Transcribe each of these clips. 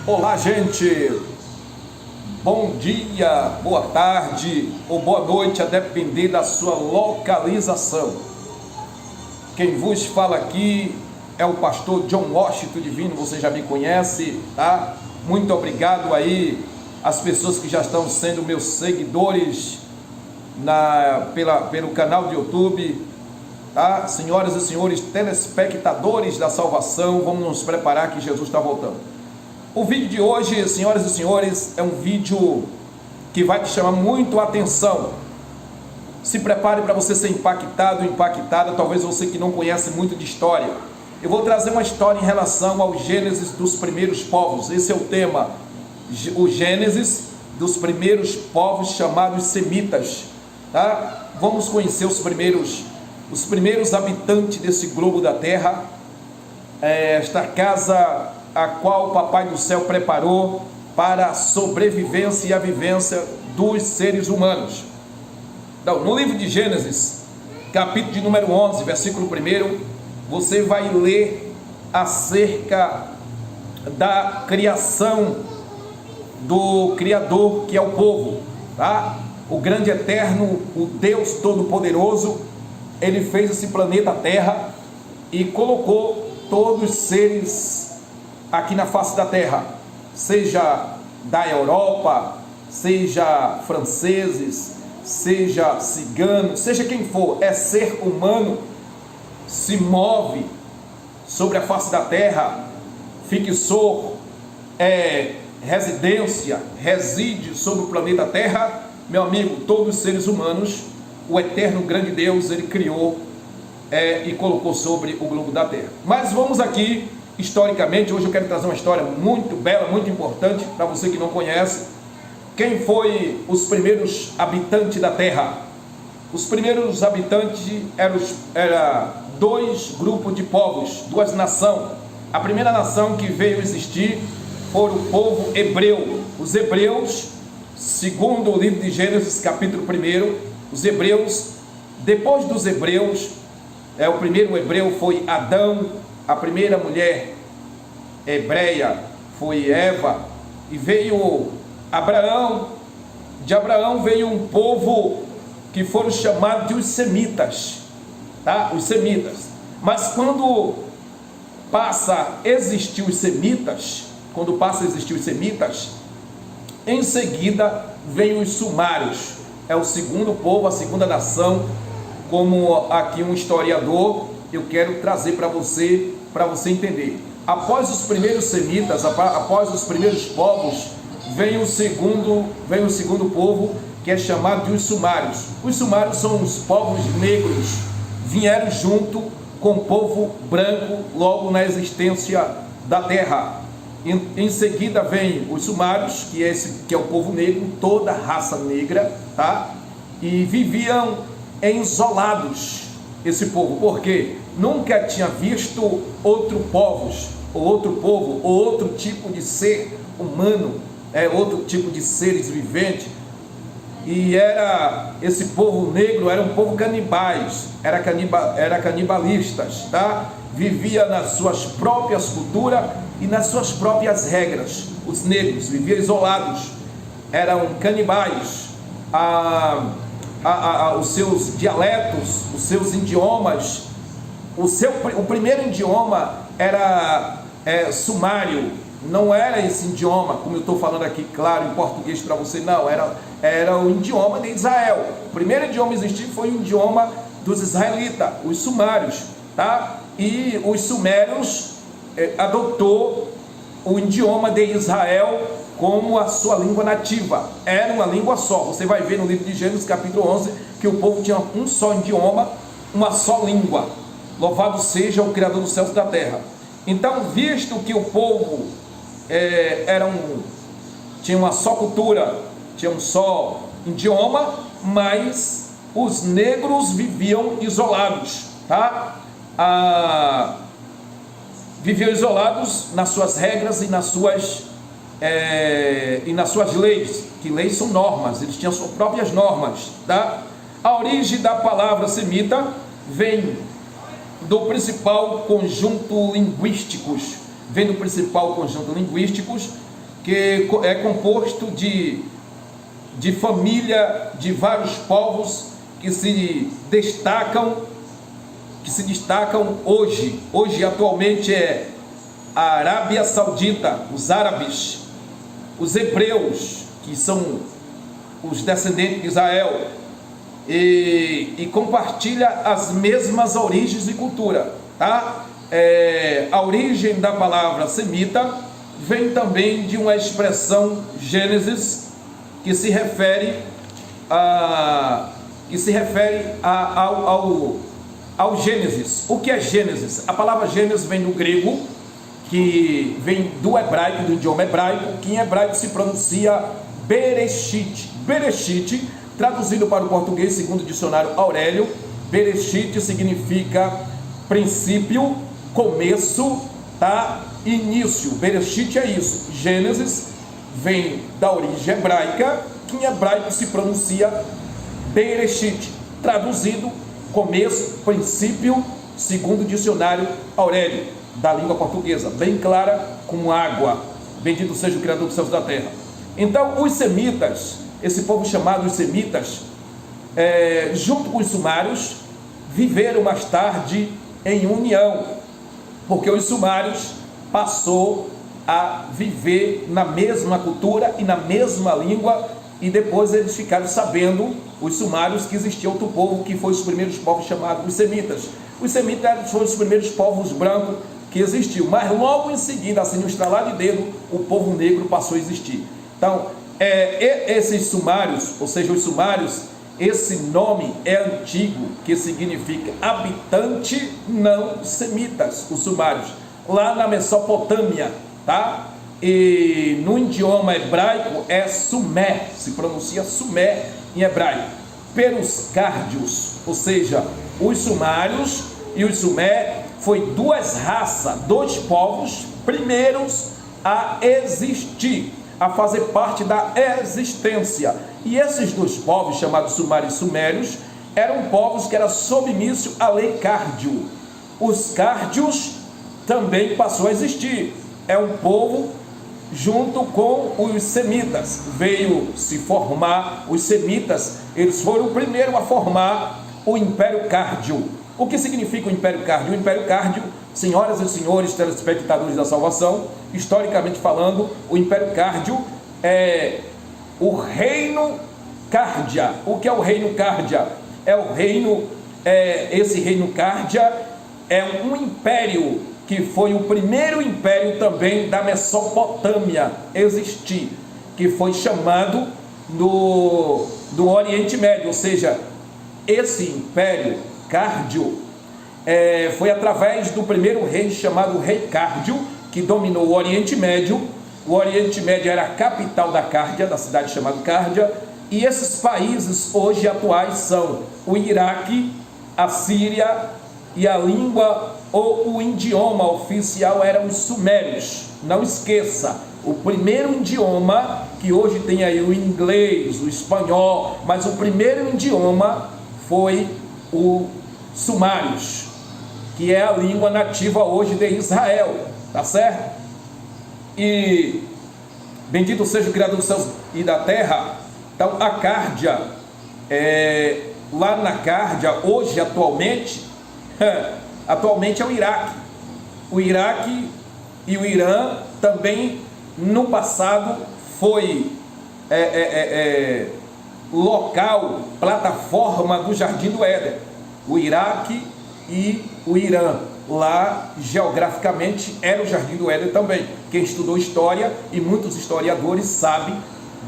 Olá, gente! Bom dia, boa tarde ou boa noite, a depender da sua localização. Quem vos fala aqui é o pastor John Washington Divino, você já me conhece, tá? Muito obrigado aí às pessoas que já estão sendo meus seguidores pelo canal do YouTube, tá? Senhoras e senhores telespectadores da salvação, vamos nos preparar que Jesus está voltando. O vídeo de hoje, senhoras e senhores, é um vídeo que vai te chamar muito a atenção. Se prepare para você ser impactado, impactada, talvez você que não conhece muito de história. Eu vou trazer uma história em relação ao Gênesis dos primeiros povos. Esse é o tema, o Gênesis dos primeiros povos chamados semitas, tá? Vamos conhecer os primeiros habitantes desse globo da terra, esta casa a qual o Papai do Céu preparou para a sobrevivência e a vivência dos seres humanos. Então, no livro de Gênesis, capítulo de número 11, versículo 1, você vai ler acerca da criação do Criador, que é o povo, tá? O grande eterno, o Deus Todo-Poderoso, ele fez esse planeta Terra e colocou todos os seres aqui na face da terra, seja da Europa, seja franceses, seja ciganos, seja quem for, é ser humano, se move sobre a face da terra, fixou residência, reside sobre o planeta Terra. Meu amigo, todos os seres humanos, o eterno grande Deus, ele criou e colocou sobre o globo da terra. Mas vamos aqui historicamente. Hoje eu quero trazer uma história muito bela, muito importante para você que não conhece. Quem foi os primeiros habitantes da terra? Os primeiros habitantes eram dois grupos de povos, duas nações. A primeira nação que veio existir foi o povo hebreu. Os hebreus, segundo o livro de Gênesis, capítulo 1, os hebreus, depois dos hebreus, o primeiro hebreu foi Adão. A primeira mulher hebreia foi Eva, e veio Abraão. De Abraão veio um povo que foram chamados de os semitas, tá? Os semitas. Mas quando passa a existir os semitas, em seguida vem os sumários. É o segundo povo, a segunda nação, como aqui um historiador eu quero trazer para você entender. Após os primeiros semitas, após os primeiros povos, vem o segundo povo, que é chamado de os sumários. Os sumários são os povos negros, vieram junto com o povo branco logo na existência da terra. Em seguida vem os sumários, que é o povo negro, toda a raça negra, tá? E viviam isolados, esse povo, porque nunca tinha visto outro povo, ou outro tipo de ser humano, outro tipo de seres viventes. E esse povo negro era um povo canibais, era canibalistas, tá? Vivia nas suas próprias culturas e nas suas próprias regras. Os negros viviam isolados, eram canibais. Os seus dialetos, os seus idiomas, o primeiro idioma era sumário, não era esse idioma, como eu estou falando aqui, claro, em português para você, não, era o idioma de Israel. O primeiro idioma a existir foi o idioma dos israelitas, os sumários, tá? E os sumérios adotou o idioma de Israel como a sua língua nativa. Era uma língua só. Você vai ver no livro de Gênesis capítulo 11 que o povo tinha um só idioma, uma só língua. Louvado seja o Criador dos céus e da terra. Então, visto que o povo tinha uma só cultura, tinha um só idioma, mas os negros viviam isolados, tá? Viviam isolados nas suas regras e nas suas leis, que leis são normas, eles tinham suas próprias normas, tá? A origem da palavra semita vem do principal conjunto linguísticos, que é composto de família de vários povos que se destacam hoje. Hoje, atualmente, é a Arábia Saudita, os árabes, os hebreus, que são os descendentes de Israel, e compartilha as mesmas origens e cultura, tá? A origem da palavra semita vem também de uma expressão Gênesis, que se refere ao Gênesis. O que é Gênesis? A palavra Gênesis vem do grego, que vem do hebraico, do idioma hebraico, que em hebraico se pronuncia Bereshit. Bereshit, traduzido para o português, segundo o dicionário Aurélio, Bereshit significa princípio, começo, tá? Início. Bereshit é isso. Gênesis vem da origem hebraica, que em hebraico se pronuncia Bereshit, traduzido começo, princípio, segundo o dicionário Aurélio, da língua portuguesa, bem clara como água. Bendito seja o Criador dos céus e da terra. Então, os semitas, esse povo chamado os semitas, junto com os sumários, viveram mais tarde em união, porque os sumários passou a viver na mesma cultura e na mesma língua, e depois eles ficaram sabendo, os sumários, que existia outro povo, que foi os primeiros povos chamados os semitas. Os semitas foram os primeiros povos brancos que existiu, mas logo em seguida, assim, no estralar de dedo, o povo negro passou a existir. Então, esses sumários, ou seja, os sumários, esse nome é antigo, que significa habitante não semitas, os sumários, lá na Mesopotâmia, tá? E no idioma hebraico é Sumer, se pronuncia Sumer em hebraico. Peruscárdios, ou seja, os sumários e os Sumer foi duas raças, dois povos primeiros a existir, a fazer parte da existência. E esses dois povos, chamados sumários e sumérios, eram povos que eram submissos à lei cárdio. Os cárdios também passou a existir. É um povo junto com os semitas. Veio se formar os semitas, eles foram o primeiro a formar o Império Cárdio. O que significa o Império Cárdio? O Império Cárdio, senhoras e senhores telespectadores da salvação, historicamente falando, o Império Cárdio é o Reino Cárdia. O que é o Reino Cárdia? Esse Reino Cárdia é um império que foi o primeiro império também da Mesopotâmia existir, que foi chamado do Oriente Médio, ou seja, esse Império Cárdio foi através do primeiro rei chamado Rei Cárdio, que dominou o Oriente Médio. O Oriente Médio era a capital da Cárdia, da cidade chamada Cárdia, e esses países hoje atuais são o Iraque, a Síria, e a língua ou o idioma oficial eram os sumérios. Não esqueça, o primeiro idioma, que hoje tem aí o inglês, o espanhol, mas o primeiro idioma foi o sumários, que é a língua nativa hoje de Israel, tá certo? E bendito seja o Criador dos céus e da terra. Então a Cárdia, lá na Cárdia, hoje atualmente é o Iraque. O Iraque e o Irã também no passado foi local, plataforma do Jardim do Éden. O Iraque e o Irã, lá geograficamente era o Jardim do Éden também. Quem estudou história e muitos historiadores sabem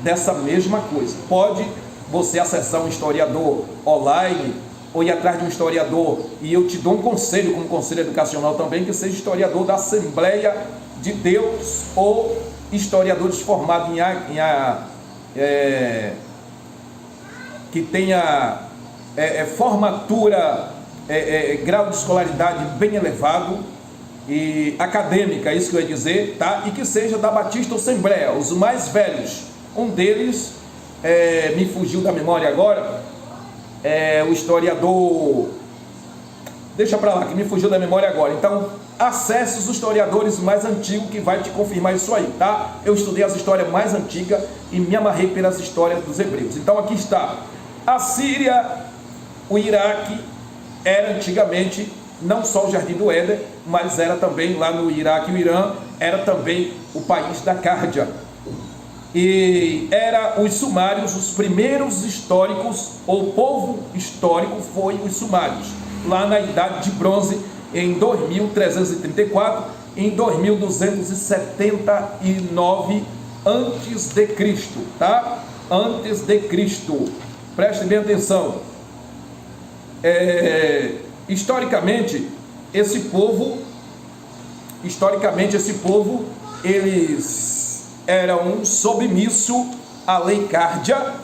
dessa mesma coisa. Pode você acessar um historiador online ou ir atrás de um historiador, e eu te dou um conselho, como conselho educacional também, que seja historiador da Assembleia de Deus ou historiadores formados que tenha formatura, grau de escolaridade bem elevado e acadêmica, isso que eu ia dizer, tá? E que seja da Batista Assembleia, os mais velhos. Um deles me fugiu da memória agora, o historiador deixa para lá, que me fugiu da memória agora. Então, acesse os historiadores mais antigos que vai te confirmar isso aí, tá? Eu estudei as histórias mais antigas e me amarrei pelas histórias dos hebreus. Então, aqui está. A Síria, o Iraque, era antigamente não só o Jardim do Éden, mas era também lá no Iraque e o Irã, era também o país da Cárdia. E era os sumários, os primeiros históricos, ou povo histórico foi os sumários, lá na Idade de Bronze, em 2334, em 2279 antes de Cristo, tá? Antes de Cristo. Preste bem atenção. Historicamente esse povo, eles eram submisso à lei Cárdia,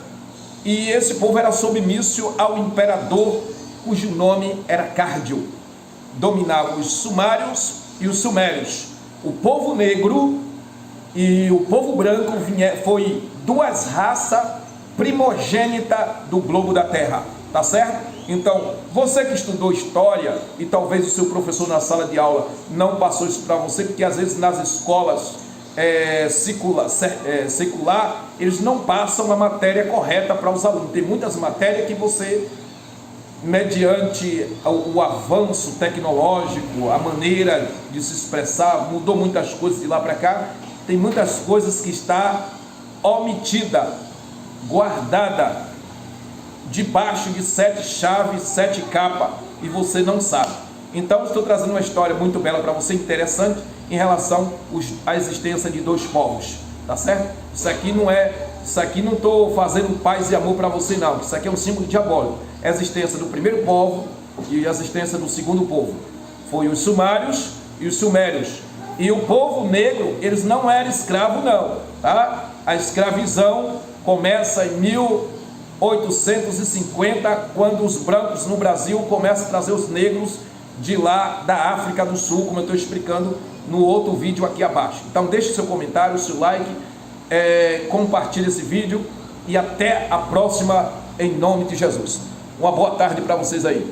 e esse povo era submisso ao imperador cujo nome era Cárdio. Dominava os sumários e os sumérios. O povo negro e o povo branco foi duas raças primogênitas do globo da terra, tá certo? Então, você que estudou história e talvez o seu professor na sala de aula não passou isso para você, porque às vezes nas escolas secular, eles não passam a matéria correta para os alunos. Tem muitas matérias que você, mediante o avanço tecnológico, a maneira de se expressar, mudou muitas coisas de lá para cá, tem muitas coisas que está omitida, guardada debaixo de 7 chaves, 7 capas, e você não sabe. Então estou trazendo uma história muito bela para você, interessante, em relação à existência de dois povos, tá certo? Isso aqui não estou fazendo paz e amor para você não, isso aqui é um símbolo diabólico. A existência do primeiro povo e a existência do segundo povo foi os sumários e os sumérios. E o povo negro, eles não eram escravos não, tá? A escravidão começa em 1850, quando os brancos no Brasil começam a trazer os negros de lá da África do Sul, como eu estou explicando no outro vídeo aqui abaixo. Então deixe seu comentário, seu like, compartilhe esse vídeo e até a próxima, em nome de Jesus. Uma boa tarde para vocês aí.